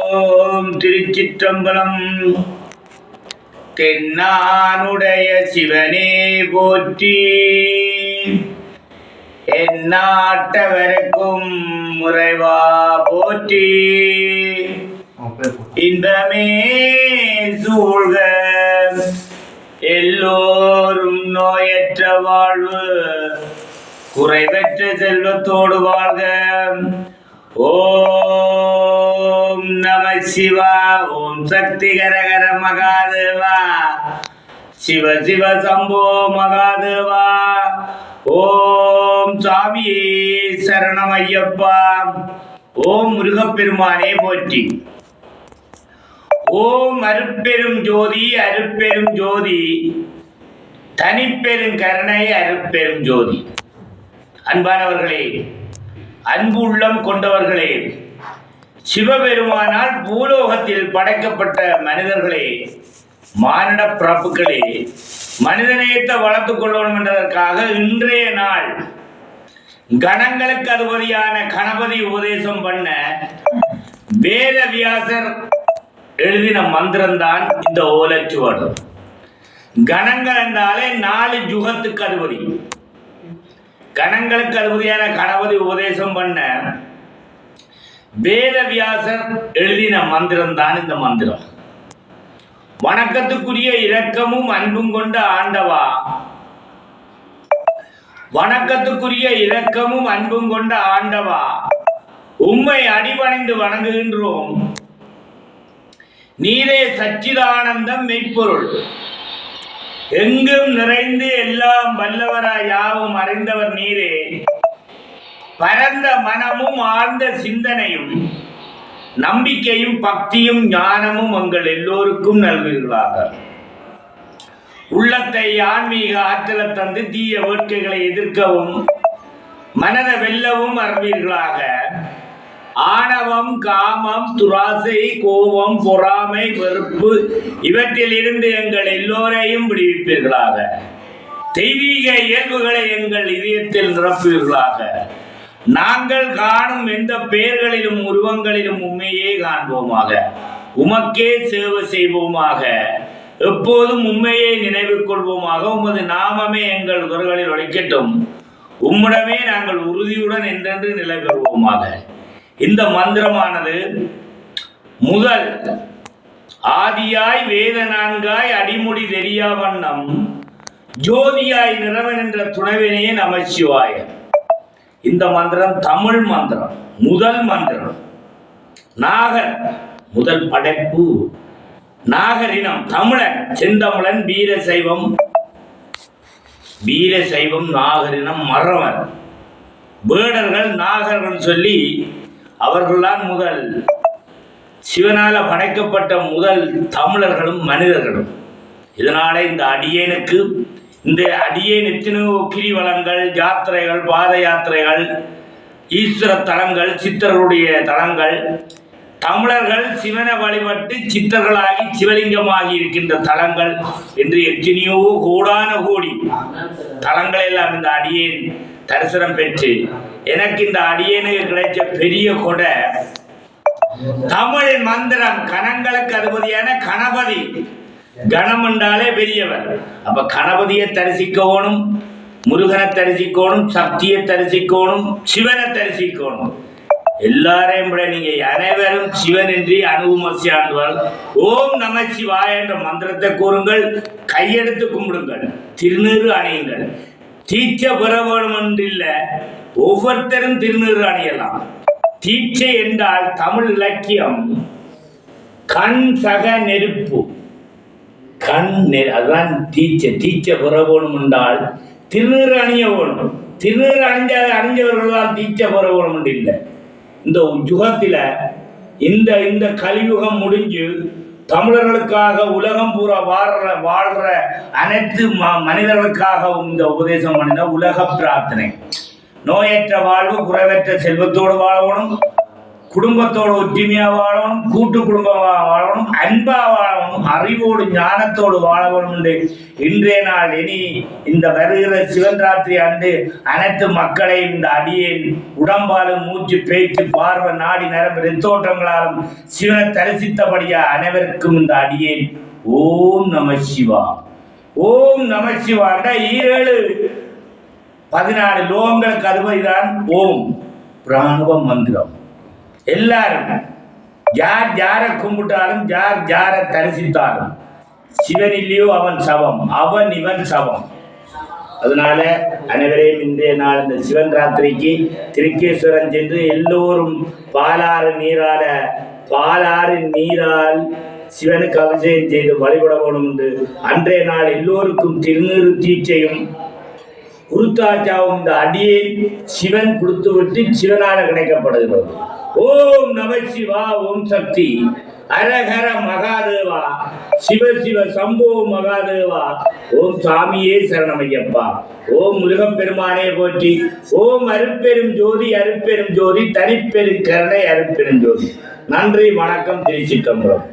ஓம் திருச்சிற்றம்பலம். தென்னானுடைய சிவனே போற்றி, எந்நாட்டவருக்கும் முறைவா போற்றி. இன்பமே சூழ்க, எல்லோரும் நோயற்ற வாழ்வு, குறைவற்ற செல்வத்தோடு வாழ்க. ஓம் நம சிவா. ஓம் சக்தி கரகர மகாதேவா. சிவ சிவ சம்போ மகாதேவா. ஓம் சாமியே சரணம் ஐயப்பா. ஓம் முருகப்பெருமானே போற்றி. ஓம் அருட்பெரும் ஜோதி அருட்பெரும் ஜோதி, தனிப்பெரும் கருணை அருட்பெரும் ஜோதி. அன்பானவர்களே, அன்பு உள்ளம் கொண்டவர்களே, சிவபெருமானால் பூலோகத்தில் படைக்கப்பட்ட மனிதர்களே, மானிட பிறப்புகளே, மனிதநேயத்தை வளர்த்துக் கொள்ளணும் என்பதற்காக இன்றைய நாள் கணங்களுக்கு அதிபதியான கணபதி உபதேசம் பண்ண வேதவியாசர் எழுதின மந்திரம்தான் இந்த ஓலைச்சுவடு. கணங்கள் என்றாலே 4 யுகத்துக்கு அதிபதி. கணங்களுக்கு அதிபதியான கணபதி உபதேசம் பண்ண வேதவியாசர் எழுதின மந்திரம் தான் இந்த மந்திரம். வணக்கத்துக்குரிய இரக்கமும் அன்பும் கொண்ட ஆண்டவா, வணக்கத்துக்குரிய இரக்கமும் அன்பும் கொண்ட ஆண்டவா, உம்மை அடிபணிந்து வணங்குகின்றோம். நீரே சச்சிதானந்தம் மெய்ப்பொருள், எங்கும் நிறைந்து எல்லாம் வல்லவராய் யாவும் அறிந்தவர் நீரே. பரந்த மனமும் ஆழ்ந்த சிந்தனையும் நம்பிக்கையும் பக்தியும் ஞானமும் உங்கள் எல்லோருக்கும் நல்குவீர்களாக. உள்ளத்தை ஆன்மீக ஆற்றலை தந்து தீய வேட்கைகளை எதிர்க்கவும் மனதை வெல்லவும் அருள்வீர்களாக. ஆணவம், காமம், துராசை, கோபம், பொறாமை, வெறுப்பு இவற்றில் இருந்து எங்கள் எல்லோரையும் விடுவிப்பீர்களாக. தெய்வீக இயல்புகளை எங்கள் இதயத்தில் நிரப்புவீர்களாக. நாங்கள் காணும் எந்த பெயர்களிலும் உருவங்களிலும் உண்மையே காண்போமாக. உமக்கே சேவை செய்வோமாக. எப்போதும் உண்மையை நினைவு கொள்வோமாக. உமது நாமமே எங்கள் குரல்களில் ஒலிக்கட்டும். உம்மிடமே நாங்கள் உறுதியுடன் என்றென்று நிலை பெறுவோமாக. இந்த மந்திரமானது முதல் ஆதியாய் வேத நான்காய் அடிமுடி தெரியா வண்ணம் ஜோதியாய் நிறவன் என்ற துணைவினே நமச்சிவாய. இந்த மந்திரம் தமிழ் மந்திரம், முதல் மந்திரம். நாகர் முதல் படைப்பு, நாகரினம் தமிழன், செந்தமிழன், வீரசைவம், வீரசைவம், நாகரினம், மறவர், வேடர்கள், நாகர்கள் சொல்லி அவர்கள்தான் முதல் சிவனால படைக்கப்பட்ட முதல் தமிழர்களும் மனிதர்களும். இதனால இந்த அடியேனுக்கு, இந்த அடியேன் எத்தனையோ கிரிவலங்கள், யாத்திரைகள், பாத யாத்திரைகள், ஈஸ்வர தலங்கள், சித்தர்களுடைய தலங்கள், தமிழர்கள் சிவனை வழிபட்டு சித்தர்களாகி சிவலிங்கமாகி இருக்கின்ற தலங்கள் என்று எத்தனையோ கோடான கோடி தலங்கள் எல்லாம் இந்த அடியேன் தரிசனம் பெற்று எனக்கு இந்த அடியேனுக்கு கிடைச்ச பெரிய கொடை தமிழ் மந்திரம். கணங்களுக்கு அதிபதியான கணபதி, கணம் என்றாலே பெரியவர். அப்ப கணபதியை தரிசிக்கணும், முருகனை தரிசிக்கணும், சக்தியை தரிசிக்கணும், சிவனை தரிசிக்கணும். எல்லாரையும் விட நீங்க அனைவரும் சிவன் என்று அனுபவமசி ஆண்டுவார். ஓம் நம சிவாய என்ற மந்திரத்தை கூறுங்கள், கையெடுத்து கும்பிடுங்கள், திருநீறு அணியுங்கள். தீட்சை பெற வேணும் என்றில்ல, ஒவ்வொருத்தரும் திருநீறு அணியலாம். தீட்சை என்றால் தமிழ் இலக்கியம் கண் சக நெருப்பு, கண் அதுதான் தீட்சை. தீட்சை பெற வேணும் என்றால் திருநீறு அணிய வேணும். திருநீறு அணிஞ்சவர்கள் தான் தீட்சை பெற வேணும் என்று இல்லை. இந்த யுகத்தில் இந்த கலியுகம் முடிஞ்சு தமிழர்களுக்காக உலகம் பூரா வாழ்ற அனைத்து மனிதர்களுக்காகவும் இந்த உபதேசம் பண்ணின உலக பிரார்த்தனை. நோயற்ற வாழ்வு, குறைவற்ற செல்வத்தோடு வாழணும், குடும்பத்தோடு ஒற்றுமையா வாழணும், கூட்டு குடும்பமா வாழணும், அன்பா வாழணும், அறிவோடு ஞானத்தோடு வாழணும் என்று இன்றைய நாள் இனி இந்த வருகிற சிவராத்திரி ஆண்டு அனைத்து மக்களையும் இந்த அடியேன் உடம்பாலும் மூச்சு பேச்சு பார்வை நாடி நரம்பு ரத்தோட்டங்களாலும் சிவனை தரிசித்தபடியா அனைவருக்கும் இந்த அடியேன் ஓம் நம சிவா ஓம் நம சிவாண்ட 14 லோகங்களுக்கு அதுபடிதான் ஓம் பிராணுவ மந்திரம். எல்லாரும் யார் யாரை கும்பிட்டாலும் யார் யாரை தரிசித்தாலும் சிவன் இல்லையோ அவன் சவம், அவன் இவன் சவம். அதனால அனைவரையும் இன்றைய நாள் இந்த சிவன் ராத்திரிக்கு திருக்கேஸ்வரன் சென்று எல்லோரும் பாலாறு நீரால் சிவனுக்கு அபிஷேகம் செய்து வழிபட வேணும் என்று அன்றைய நாள் எல்லோருக்கும் திருநீறு தீட்சையும் குருத்தாச்சாவும் இந்த அடியை சிவன் கொடுத்து விட்டு சிவனால கிடைக்கப்படுகிறது. ஓம் நம சிவா ஓம் சக்தி அரஹர மகாதேவா சிவ சிவ சம்போ மகாதேவா ஓம் சாமியே சரணமையப்பா ஓம் முருகப்பெருமானே போற்றி ஓம் அருட்பெரும் ஜோதி தனிப்பெரும் கருணை அருட்பெரும் ஜோதி. நன்றி, வணக்கம், திருச்சிற்றம்பலம்.